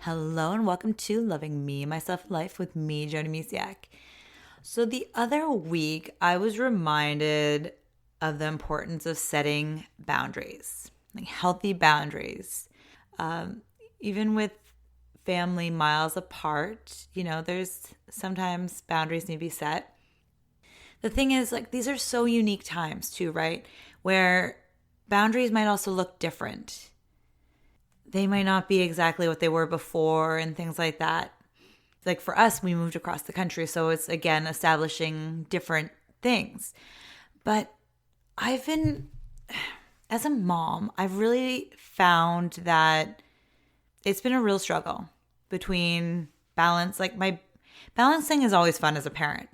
Hello and welcome to Loving Me, Myself, Life with me, Joni Misiak. So the other week, I was reminded of the importance of setting boundaries, like healthy boundaries. Even with family miles apart, there's sometimes boundaries need to be set. The thing is, like, these are so unique times too, right? Where boundaries might also look different. They might not be exactly what they were before and things like that. Like for us, we moved across the country, so it's again establishing different things. But as a mom, I've really found that it's been a real struggle between balance. Like my balancing is always fun as a parent.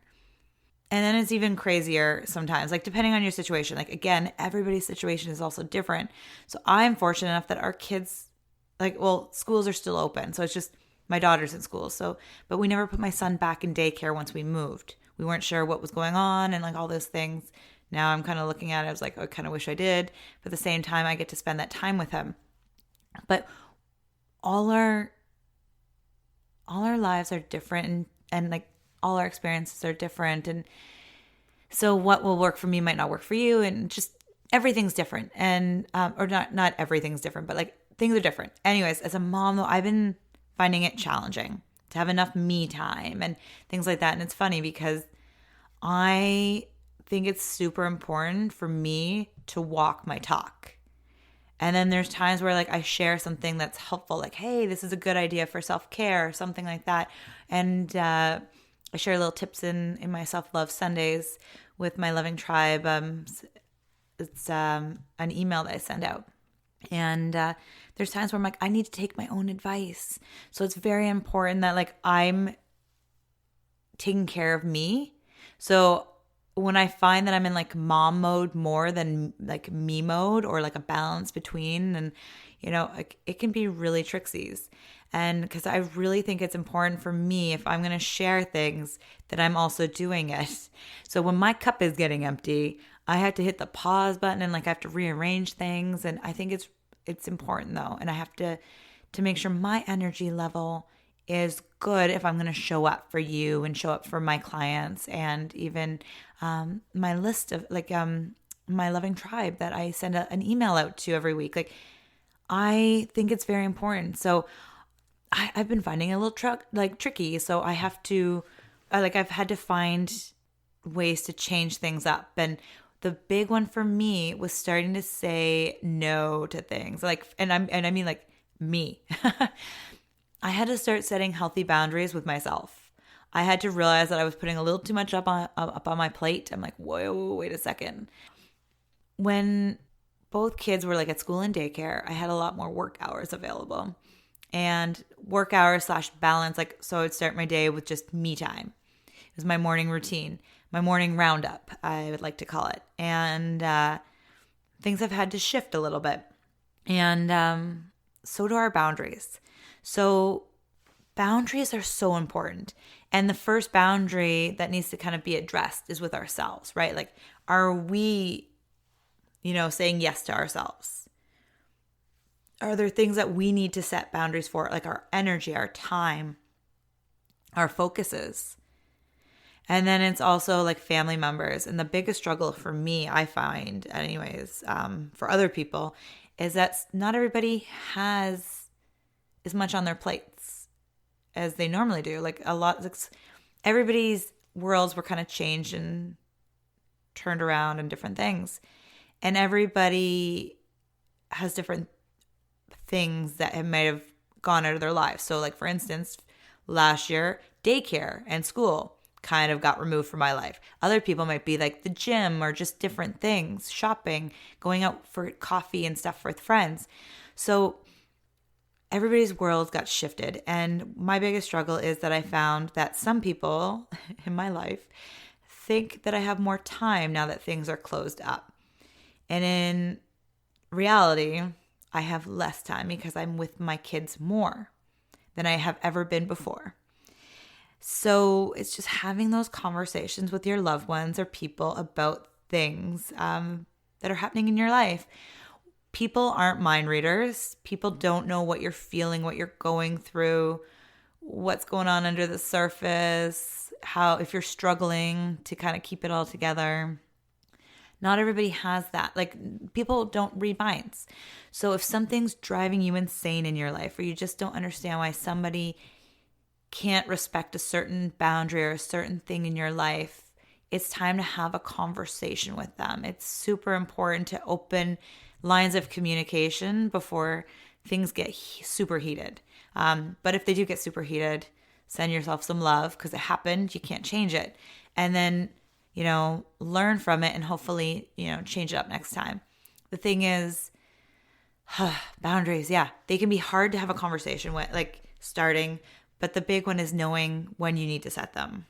And then it's even crazier sometimes, like depending on your situation. Like again, everybody's situation is also different. So I'm fortunate enough that our kids, schools are still open. So it's just my daughter's in school. But we never put my son back in daycare once we moved. We weren't sure what was going on and like all those things. Now I'm kind of looking at it. I was like, I kind of wish I did. But at the same time, I get to spend that time with him. But all our lives are different and like all our experiences are different. And so what will work for me might not work for you. And just everything's different. And, or not everything's different, but like things are different. Anyways, as a mom though, I've been finding it challenging to have enough me time and things like that. And it's funny because I think it's super important for me to walk my talk. And then there's times where like I share something that's helpful, like, hey, this is a good idea for self-care or something like that. And I share little tips in my self-love Sundays with my loving tribe. It's an email that I send out. And there's times where I'm like, I need to take my own advice. So it's very important that like I'm taking care of me. So when I find that I'm in like mom mode more than like me mode or like a balance between, and like it can be really trixies. And because I really think it's important for me, if I'm going to share things, that I'm also doing it. So when my cup is getting empty, I have to hit the pause button and like I have to rearrange things. And I think it's important though. And I have to make sure my energy level is good if I'm going to show up for you and show up for my clients and even my list of like my loving tribe that I send an email out to every week. Like I think it's very important. So I've been finding it a little tricky. So I have to I've had to find ways to change things up. And the big one for me was starting to say no to things. And I mean like me. I had to start setting healthy boundaries with myself. I had to realize that I was putting a little too much up on my plate. I'm like, whoa, wait a second. When both kids were like at school and daycare, I had a lot more work hours available. And work hours / balance, so I would start my day with just me time. It was my morning routine, my morning roundup, I would like to call it. And things have had to shift a little bit. And so do our boundaries. So boundaries are so important. And the first boundary that needs to kind of be addressed is with ourselves, right? Like, are we, saying yes to ourselves? Are there things that we need to set boundaries for, like our energy, our time, our focuses? And then it's also like family members. And the biggest struggle for me, I find anyways, for other people, is that not everybody has as much on their plates as they normally do. Like everybody's worlds were kind of changed and turned around and different things. And everybody has different things that might have gone out of their lives. So like for instance, last year, daycare and school kind of got removed from my life. Other people might be like the gym or just different things, shopping, going out for coffee and stuff with friends. So everybody's world got shifted. And my biggest struggle is that I found that some people in my life think that I have more time now that things are closed up. And in reality, I have less time because I'm with my kids more than I have ever been before. So it's just having those conversations with your loved ones or people about things that are happening in your life. people aren't mind readers. People don't know what you're feeling, what you're going through, what's going on under the surface, how, if you're struggling to kind of keep it all together. Not everybody has that. Like, people don't read minds. So if something's driving you insane in your life, or you just don't understand why somebody can't respect a certain boundary or a certain thing in your life, it's time to have a conversation with them. It's super important to open lines of communication before things get super heated. But if they do get super heated, send yourself some love, because it happened. You can't change it. And then, learn from it and hopefully, change it up next time. The thing is, boundaries, yeah, they can be hard to have a conversation with, like starting, but the big one is knowing when you need to set them.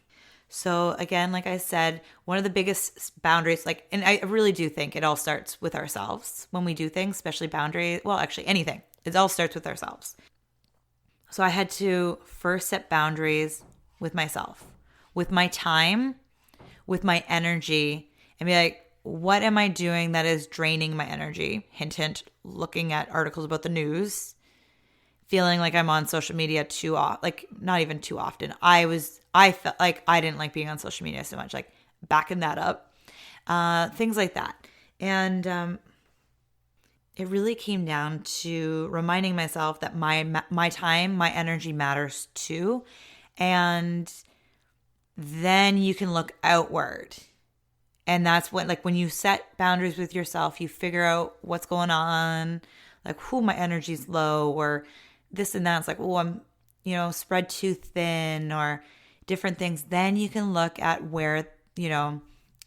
So again, like I said, one of the biggest boundaries, and I really do think it all starts with ourselves when we do things, especially boundaries. Well, actually anything, it all starts with ourselves. So I had to first set boundaries with myself, with my time, with my energy, and be like, what am I doing that is draining my energy? Hint, hint, looking at articles about the news, feeling like I'm on social media too often, like not even too often. I felt like I didn't like being on social media so much, like backing that up, things like that. And it really came down to reminding myself that my time, my energy matters too. And then you can look outward. And that's when you set boundaries with yourself, you figure out what's going on, like, my energy's low, or this and that. It's like, I'm, spread too thin, or different things. Then you can look at where, the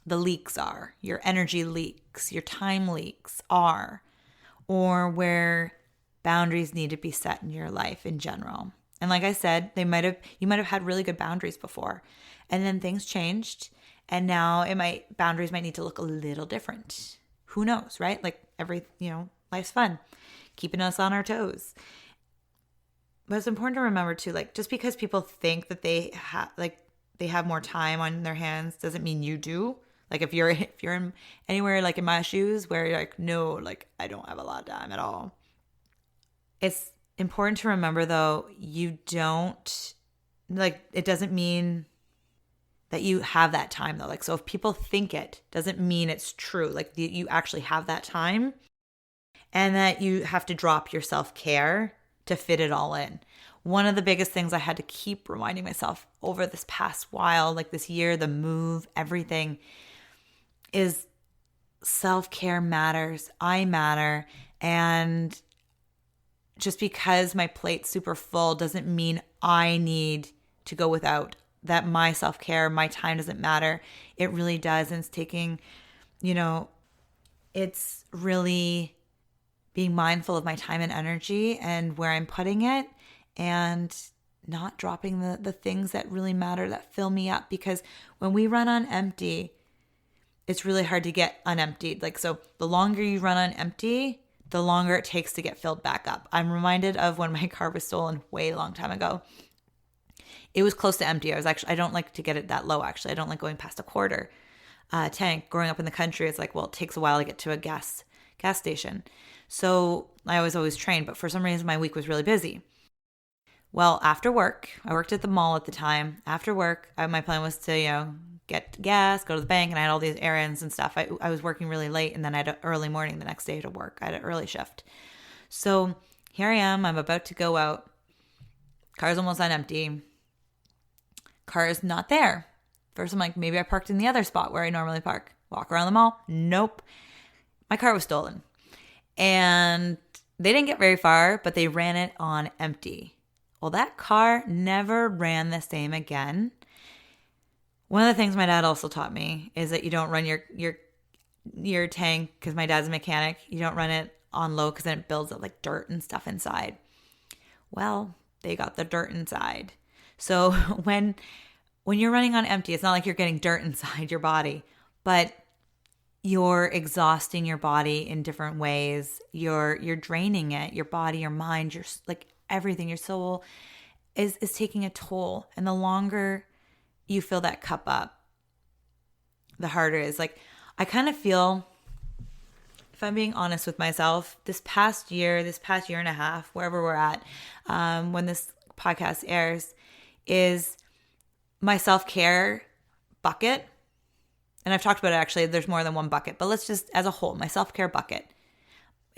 leaks are, your energy leaks, your time leaks are, or where boundaries need to be set in your life in general. And like I said, you might have had really good boundaries before, and then things changed, and now boundaries might need to look a little different. Who knows, right? Like life's fun, keeping us on our toes. But it's important to remember too, like, just because people think that they have more time on their hands doesn't mean you do. Like, if you're in anywhere like in my shoes where you're like, no, like, I don't have a lot of time at all. It's important to remember though, you don't, like, it doesn't mean that you have that time though. Like, so if people think it, doesn't mean it's true. Like, you actually have that time, and that you have to drop your self-care to fit it all in. One of the biggest things I had to keep reminding myself over this past while, like this year, the move, everything, is self-care matters. I matter. And just because my plate's super full doesn't mean I need to go without. That my self-care, my time doesn't matter. It really does. And it's taking, it's really being mindful of my time and energy and where I'm putting it, and not dropping the things that really matter, that fill me up. Because when we run on empty, it's really hard to get unemptied. Like, so the longer you run on empty, the longer it takes to get filled back up. I'm reminded of when my car was stolen way long time ago. It was close to empty. I don't like to get it that low, actually. I don't like going past a quarter tank. Growing up in the country, it's like, well, it takes a while to get to a gas station. So I was always trained, but for some reason my week was really busy. Well, after work, I worked at the mall at the time. After work, my plan was to, get gas, go to the bank, and I had all these errands and stuff. I was working really late, and then I had an early morning the next day to work. I had an early shift. So here I am. I'm about to go out. Car's almost on empty. Car is not there. First, I'm like, maybe I parked in the other spot where I normally park. Walk around the mall. Nope. My car was stolen. And they didn't get very far, but they ran it on empty. Well, that car never ran the same again. One of the things my dad also taught me is that you don't run your tank, because my dad's a mechanic. You don't run it on low, because then it builds up like dirt and stuff inside. Well, they got the dirt inside. So when you're running on empty, it's not like you're getting dirt inside your body, but you're exhausting your body in different ways. You're draining it, your body, your mind, your, like, everything, your soul is taking a toll. And the longer you fill that cup up, the harder it is. Like, I kind of feel, if I'm being honest with myself, this past year and a half, wherever we're at, when this podcast airs, is my self-care bucket. And I've talked about it, actually, there's more than one bucket, but let's just, as a whole, my self-care bucket.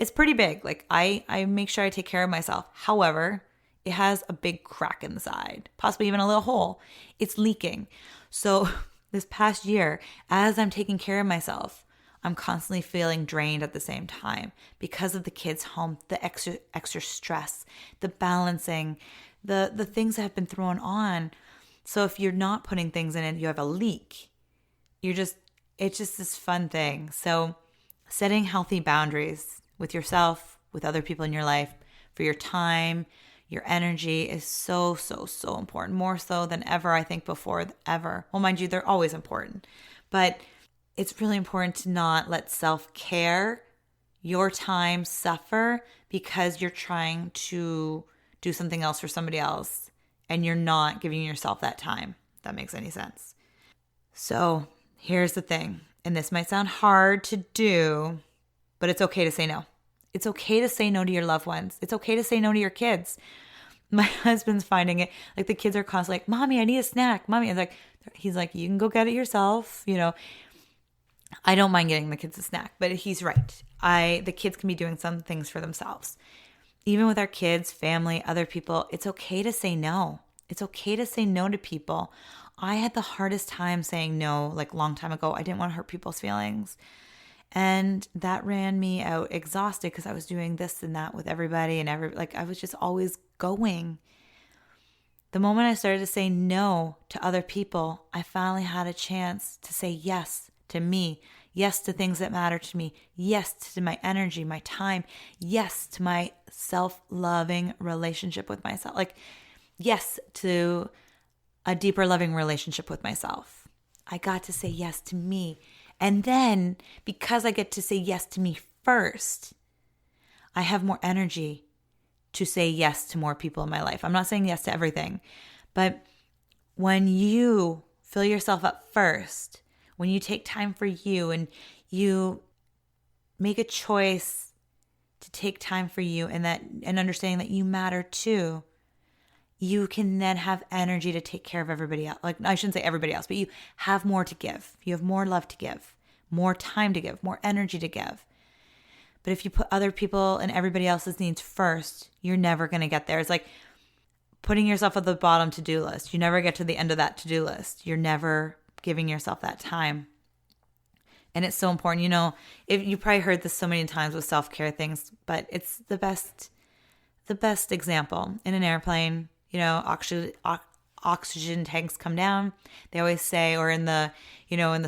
It's pretty big. Like I make sure I take care of myself. However, it has a big crack in the side, possibly even a little hole. It's leaking. So this past year, as I'm taking care of myself, I'm constantly feeling drained at the same time because of the kids home, the extra stress, the balancing, the things that have been thrown on. So if you're not putting things in it, you have a leak. It's just this fun thing. So setting healthy boundaries with yourself, with other people in your life, for your time, your energy is so, so, so important. More so than ever, I think, before ever. Well, mind you, they're always important. But it's really important to not let self-care, your time, suffer because you're trying to do something else for somebody else and you're not giving yourself that time, if that makes any sense. So here's the thing, and this might sound hard to do, but it's okay to say no. It's okay to say no to your loved ones. It's okay to say no to your kids. My husband's finding it, like the kids are constantly like, Mommy, I need a snack. Mommy, and he's like, you can go get it yourself. You know, I don't mind getting the kids a snack, but he's right. The kids can be doing some things for themselves. Even with our kids, family, other people, it's okay to say no. It's okay to say no to people. I had the hardest time saying no, like a long time ago. I didn't want to hurt people's feelings. And that ran me out exhausted because I was doing this and that with everybody and I was just always going. The moment I started to say no to other people, I finally had a chance to say yes to me, yes to things that matter to me, yes to my energy, my time, yes to my self-loving relationship with myself, like yes to a deeper loving relationship with myself. I got to say yes to me. And then because I get to say yes to me first, I have more energy to say yes to more people in my life. I'm not saying yes to everything, but when you fill yourself up first, when you take time for you and you make a choice to take time for you and understanding that you matter too, you can then have energy to take care of everybody else. Like, I shouldn't say everybody else, but you have more to give. You have more love to give, more time to give, more energy to give. But if you put other people and everybody else's needs first, you're never going to get there. It's like putting yourself at the bottom to-do list. You never get to the end of that to-do list. You're never giving yourself that time. And it's so important. You know, if you probably heard this so many times with self-care things, but it's the best example. In an airplane, you know, oxygen tanks come down. They always say, or in the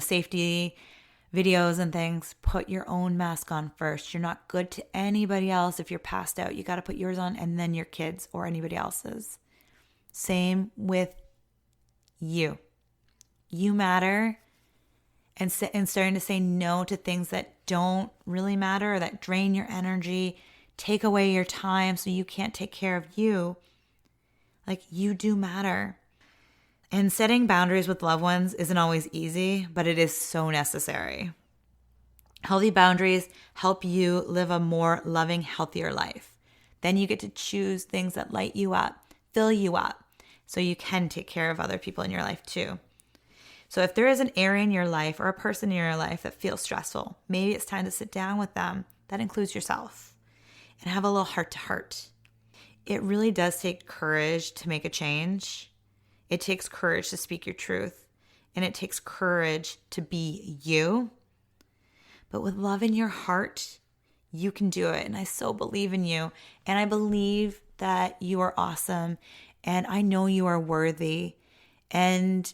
safety videos and things, put your own mask on first. You're not good to anybody else if you're passed out. You got to put yours on and then your kids or anybody else's. Same with you. You matter. And starting to say no to things that don't really matter or that drain your energy, take away your time so you can't take care of you. Like, you do matter. And setting boundaries with loved ones isn't always easy, but it is so necessary. Healthy boundaries help you live a more loving, healthier life. Then you get to choose things that light you up, fill you up, so you can take care of other people in your life too. So if there is an area in your life or a person in your life that feels stressful, maybe it's time to sit down with them. That includes yourself. And have a little heart-to-heart. It really does take courage to make a change. It takes courage to speak your truth. And it takes courage to be you. But with love in your heart, you can do it. And I so believe in you. And I believe that you are awesome. And I know you are worthy. And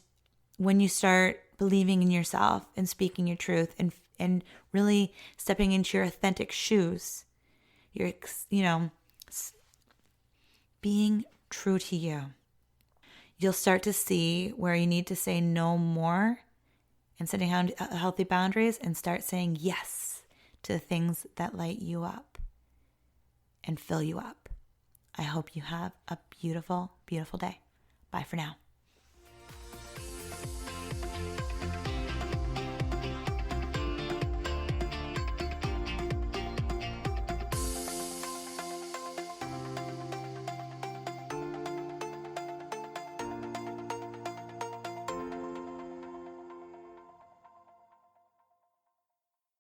when you start believing in yourself and speaking your truth and really stepping into your authentic shoes, you're, being true to you, you'll start to see where you need to say no more and setting healthy boundaries and start saying yes to the things that light you up and fill you up. I hope you have a beautiful, beautiful day. Bye for now.